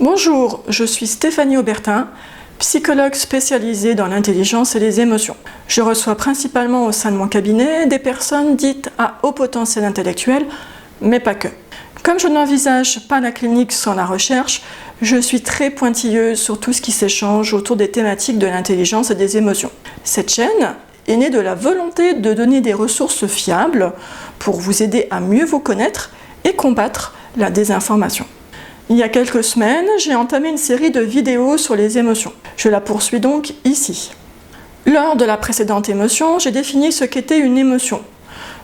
Bonjour, je suis Stéphanie Aubertin, psychologue spécialisée dans l'intelligence et les émotions. Je reçois principalement au sein de mon cabinet des personnes dites à haut potentiel intellectuel, mais pas que. Comme je n'envisage pas la clinique sans la recherche, je suis très pointilleuse sur tout ce qui s'échange autour des thématiques de l'intelligence et des émotions. Cette chaîne est née de la volonté de donner des ressources fiables pour vous aider à mieux vous connaître et combattre la désinformation. Il y a quelques semaines, j'ai entamé une série de vidéos sur les émotions. Je la poursuis donc ici. Lors de la précédente émotion, j'ai défini ce qu'était une émotion.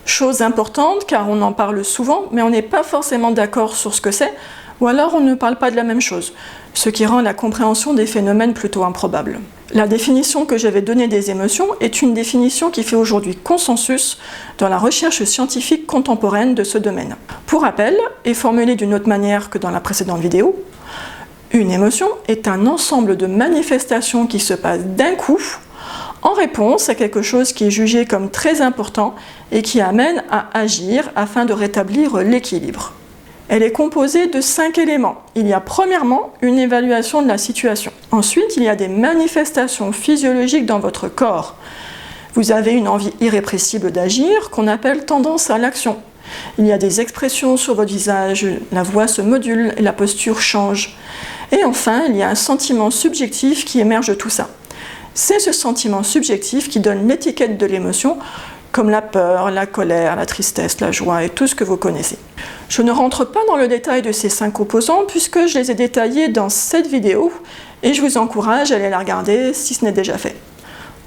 Chose importante car on en parle souvent, mais on n'est pas forcément d'accord sur ce que c'est, ou alors on ne parle pas de la même chose, ce qui rend la compréhension des phénomènes plutôt improbable. La définition que j'avais donnée des émotions est une définition qui fait aujourd'hui consensus dans la recherche scientifique contemporaine de ce domaine. Pour rappel, et formulée d'une autre manière que dans la précédente vidéo, une émotion est un ensemble de manifestations qui se passent d'un coup en réponse à quelque chose qui est jugé comme très important et qui amène à agir afin de rétablir l'équilibre. Elle est composée de 5 éléments. Il y a premièrement une évaluation de la situation. Ensuite, il y a des manifestations physiologiques dans votre corps. Vous avez une envie irrépressible d'agir qu'on appelle tendance à l'action. Il y a des expressions sur votre visage, la voix se module et la posture change. Et enfin, il y a un sentiment subjectif qui émerge de tout ça. C'est ce sentiment subjectif qui donne l'étiquette de l'émotion, comme la peur, la colère, la tristesse, la joie et tout ce que vous connaissez. Je ne rentre pas dans le détail de ces 5 composants puisque je les ai détaillés dans cette vidéo et je vous encourage à aller la regarder si ce n'est déjà fait.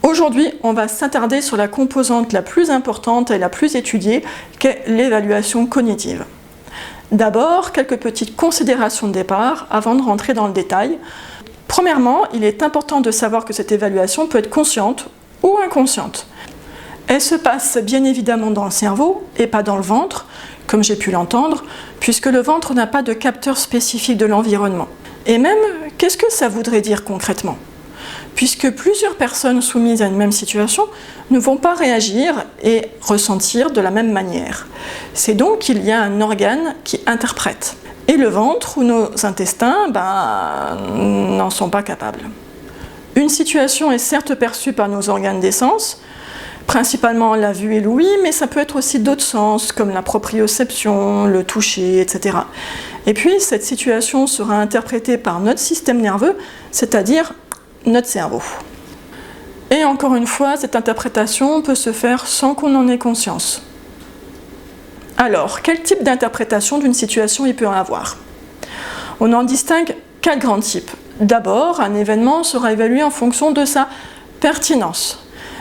Aujourd'hui, on va s'attarder sur la composante la plus importante et la plus étudiée qu'est l'évaluation cognitive. D'abord, quelques petites considérations de départ avant de rentrer dans le détail. Premièrement, il est important de savoir que cette évaluation peut être consciente ou inconsciente. Elle se passe bien évidemment dans le cerveau et pas dans le ventre, comme j'ai pu l'entendre, puisque le ventre n'a pas de capteur spécifique de l'environnement. Et même, qu'est-ce que ça voudrait dire concrètement ? Puisque plusieurs personnes soumises à une même situation ne vont pas réagir et ressentir de la même manière. C'est donc qu'il y a un organe qui interprète. Et le ventre ou nos intestins n'en sont pas capables. Une situation est certes perçue par nos organes des sens, principalement la vue et l'ouïe, mais ça peut être aussi d'autres sens, comme la proprioception, le toucher, etc. Et puis, cette situation sera interprétée par notre système nerveux, c'est-à-dire notre cerveau. Et encore une fois, cette interprétation peut se faire sans qu'on en ait conscience. Alors, quel type d'interprétation d'une situation il peut en avoir ? On en distingue 4 grands types. D'abord, un événement sera évalué en fonction de sa pertinence.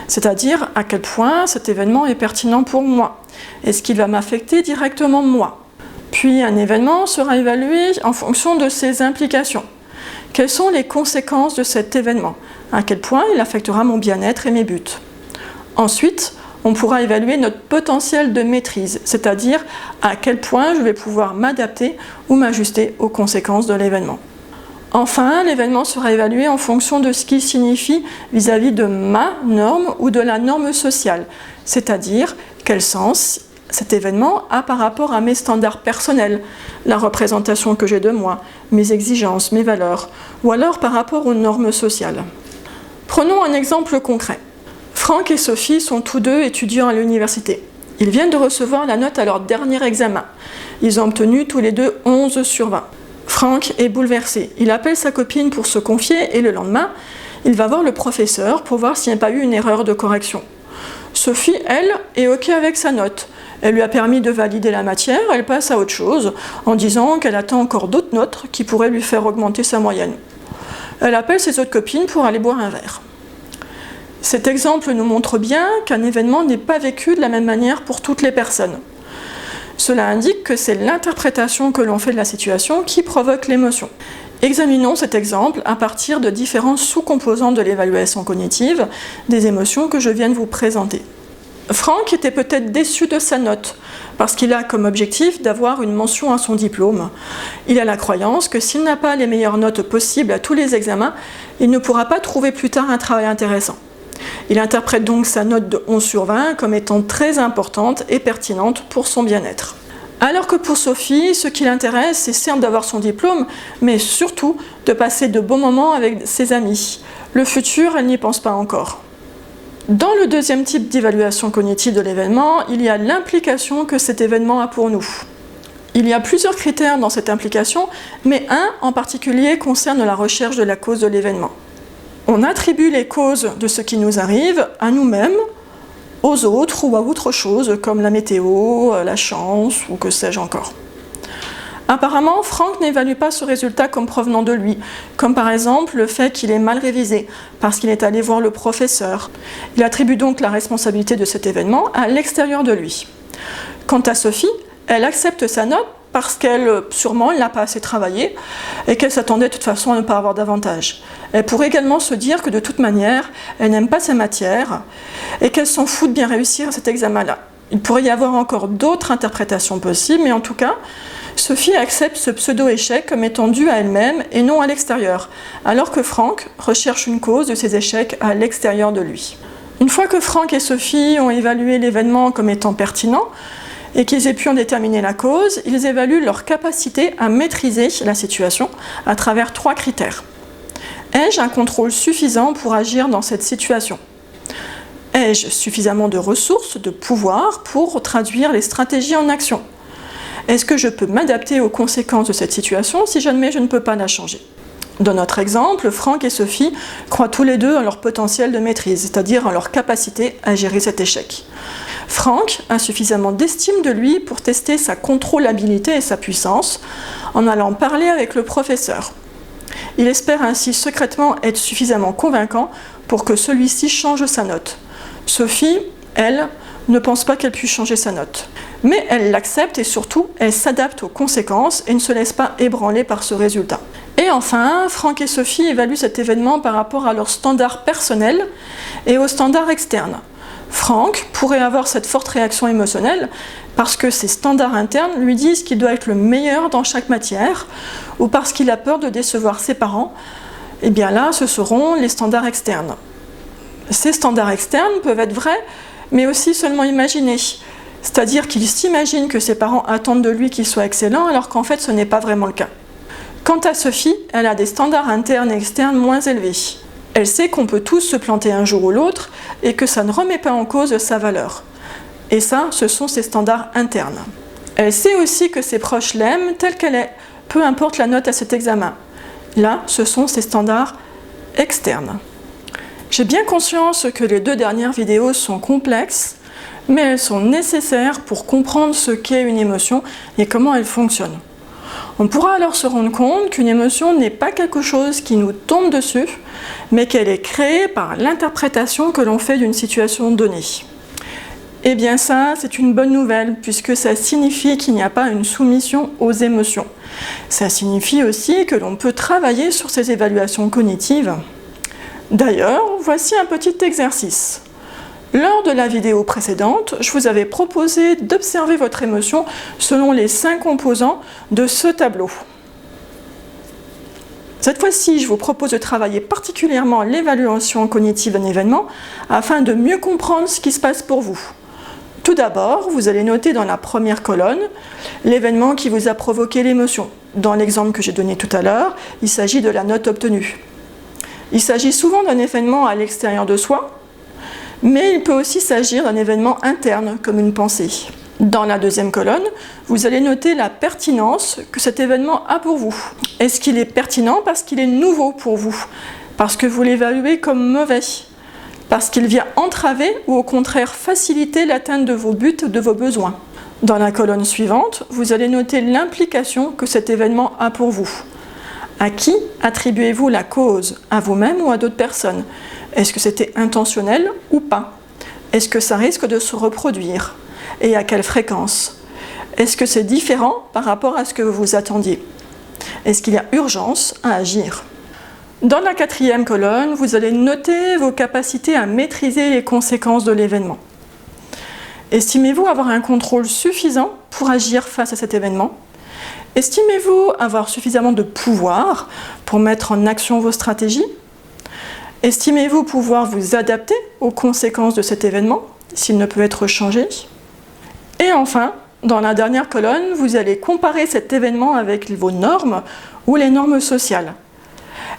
C'est-à-dire à quel point cet événement est pertinent pour moi. Est-ce qu'il va m'affecter directement moi ? Puis un événement sera évalué en fonction de ses implications. Quelles sont les conséquences de cet événement ? À quel point il affectera mon bien-être et mes buts ? Ensuite, on pourra évaluer notre potentiel de maîtrise, c'est-à-dire à quel point je vais pouvoir m'adapter ou m'ajuster aux conséquences de l'événement. Enfin, l'événement sera évalué en fonction de ce qu'il signifie vis-à-vis de ma norme ou de la norme sociale, c'est-à-dire quel sens cet événement a par rapport à mes standards personnels, la représentation que j'ai de moi, mes exigences, mes valeurs, ou alors par rapport aux normes sociales. Prenons un exemple concret. Franck et Sophie sont tous deux étudiants à l'université. Ils viennent de recevoir la note à leur dernier examen. Ils ont obtenu tous les deux 11 sur 20. Franck est bouleversé. Il appelle sa copine pour se confier et le lendemain, il va voir le professeur pour voir s'il n'y a pas eu une erreur de correction. Sophie, elle, est OK avec sa note. Elle lui a permis de valider la matière, elle passe à autre chose en disant qu'elle attend encore d'autres notes qui pourraient lui faire augmenter sa moyenne. Elle appelle ses autres copines pour aller boire un verre. Cet exemple nous montre bien qu'un événement n'est pas vécu de la même manière pour toutes les personnes. Cela indique que c'est l'interprétation que l'on fait de la situation qui provoque l'émotion. Examinons cet exemple à partir de différents sous-composants de l'évaluation cognitive des émotions que je viens de vous présenter. Franck était peut-être déçu de sa note, parce qu'il a comme objectif d'avoir une mention à son diplôme. Il a la croyance que s'il n'a pas les meilleures notes possibles à tous les examens, il ne pourra pas trouver plus tard un travail intéressant. Il interprète donc sa note de 11 sur 20 comme étant très importante et pertinente pour son bien-être. Alors que pour Sophie, ce qui l'intéresse, c'est certes d'avoir son diplôme, mais surtout de passer de bons moments avec ses amis. Le futur, elle n'y pense pas encore. Dans le deuxième type d'évaluation cognitive de l'événement, il y a l'implication que cet événement a pour nous. Il y a plusieurs critères dans cette implication, mais un en particulier concerne la recherche de la cause de l'événement. On attribue les causes de ce qui nous arrive à nous-mêmes, aux autres ou à autre chose comme la météo, la chance ou que sais-je encore. Apparemment, Franck n'évalue pas ce résultat comme provenant de lui, comme par exemple le fait qu'il ait mal révisé parce qu'il est allé voir le professeur. Il attribue donc la responsabilité de cet événement à l'extérieur de lui. Quant à Sophie, elle accepte sa note parce qu'elle, sûrement, n'a pas assez travaillé et qu'elle s'attendait de toute façon à ne pas avoir d'avantage. Elle pourrait également se dire que de toute manière, elle n'aime pas sa matière et qu'elle s'en fout de bien réussir à cet examen-là. Il pourrait y avoir encore d'autres interprétations possibles, mais en tout cas, Sophie accepte ce pseudo-échec comme étant dû à elle-même et non à l'extérieur, alors que Franck recherche une cause de ses échecs à l'extérieur de lui. Une fois que Franck et Sophie ont évalué l'événement comme étant pertinent, et qu'ils aient pu en déterminer la cause, ils évaluent leur capacité à maîtriser la situation à travers 3 critères. Ai-je un contrôle suffisant pour agir dans cette situation ? Ai-je suffisamment de ressources, de pouvoir pour traduire les stratégies en action ? Est-ce que je peux m'adapter aux conséquences de cette situation si jamais je ne peux pas la changer ? Dans notre exemple, Franck et Sophie croient tous les deux en leur potentiel de maîtrise, c'est-à-dire en leur capacité à gérer cet échec. Franck a suffisamment d'estime de lui pour tester sa contrôlabilité et sa puissance en allant parler avec le professeur. Il espère ainsi secrètement être suffisamment convaincant pour que celui-ci change sa note. Sophie, elle, ne pense pas qu'elle puisse changer sa note. Mais elle l'accepte et surtout, elle s'adapte aux conséquences et ne se laisse pas ébranler par ce résultat. Et enfin, Franck et Sophie évaluent cet événement par rapport à leurs standards personnels et aux standards externes. Franck pourrait avoir cette forte réaction émotionnelle parce que ses standards internes lui disent qu'il doit être le meilleur dans chaque matière ou parce qu'il a peur de décevoir ses parents. Et bien là, ce seront les standards externes. Ces standards externes peuvent être vrais, mais aussi seulement imaginés. C'est-à-dire qu'il s'imagine que ses parents attendent de lui qu'il soit excellent alors qu'en fait ce n'est pas vraiment le cas. Quant à Sophie, elle a des standards internes et externes moins élevés. Elle sait qu'on peut tous se planter un jour ou l'autre et que ça ne remet pas en cause sa valeur. Et ça, ce sont ses standards internes. Elle sait aussi que ses proches l'aiment telle qu'elle est, peu importe la note à cet examen. Là, ce sont ses standards externes. J'ai bien conscience que les 2 dernières vidéos sont complexes, mais elles sont nécessaires pour comprendre ce qu'est une émotion et comment elle fonctionne. On pourra alors se rendre compte qu'une émotion n'est pas quelque chose qui nous tombe dessus, mais qu'elle est créée par l'interprétation que l'on fait d'une situation donnée. Eh bien ça, c'est une bonne nouvelle, puisque ça signifie qu'il n'y a pas une soumission aux émotions. Ça signifie aussi que l'on peut travailler sur ces évaluations cognitives. D'ailleurs, voici un petit exercice. Lors de la vidéo précédente, je vous avais proposé d'observer votre émotion selon les 5 composants de ce tableau. Cette fois-ci, je vous propose de travailler particulièrement l'évaluation cognitive d'un événement afin de mieux comprendre ce qui se passe pour vous. Tout d'abord, vous allez noter dans la première colonne l'événement qui vous a provoqué l'émotion. Dans l'exemple que j'ai donné tout à l'heure, il s'agit de la note obtenue. Il s'agit souvent d'un événement à l'extérieur de soi, mais il peut aussi s'agir d'un événement interne, comme une pensée. Dans la deuxième colonne, vous allez noter la pertinence que cet événement a pour vous. Est-ce qu'il est pertinent parce qu'il est nouveau pour vous? Parce que vous l'évaluez comme mauvais? Parce qu'il vient entraver ou au contraire faciliter l'atteinte de vos buts, de vos besoins? Dans la colonne suivante, vous allez noter l'implication que cet événement a pour vous. À qui attribuez-vous la cause? À vous-même ou à d'autres personnes? Est-ce que c'était intentionnel ou pas? Est-ce que ça risque de se reproduire? Et à quelle fréquence? Est-ce que c'est différent par rapport à ce que vous vous attendiez? Est-ce qu'il y a urgence à agir? Dans la quatrième colonne, vous allez noter vos capacités à maîtriser les conséquences de l'événement. Estimez-vous avoir un contrôle suffisant pour agir face à cet événement? Estimez-vous avoir suffisamment de pouvoir pour mettre en action vos stratégies? Estimez-vous pouvoir vous adapter aux conséquences de cet événement, s'il ne peut être changé? Et enfin, Dans la dernière colonne, vous allez comparer cet événement avec vos normes ou les normes sociales.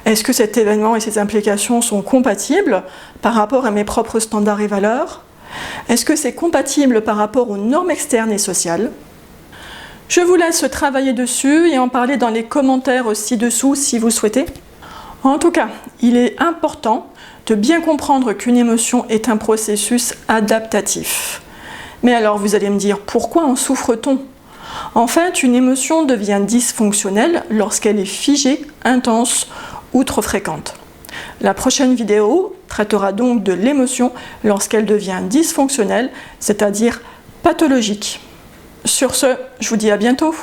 Est-ce que cet événement et ses implications sont compatibles par rapport à mes propres standards et valeurs? Est-ce que c'est compatible par rapport aux normes externes et sociales? Je vous laisse travailler dessus et en parler dans les commentaires ci-dessous si vous souhaitez. En tout cas, il est important de bien comprendre qu'une émotion est un processus adaptatif. Mais alors vous allez me dire, pourquoi en souffre-t-on? En fait, une émotion devient dysfonctionnelle lorsqu'elle est figée, intense ou trop fréquente. La prochaine vidéo traitera donc de l'émotion lorsqu'elle devient dysfonctionnelle, c'est-à-dire pathologique. Sur ce, je vous dis à bientôt.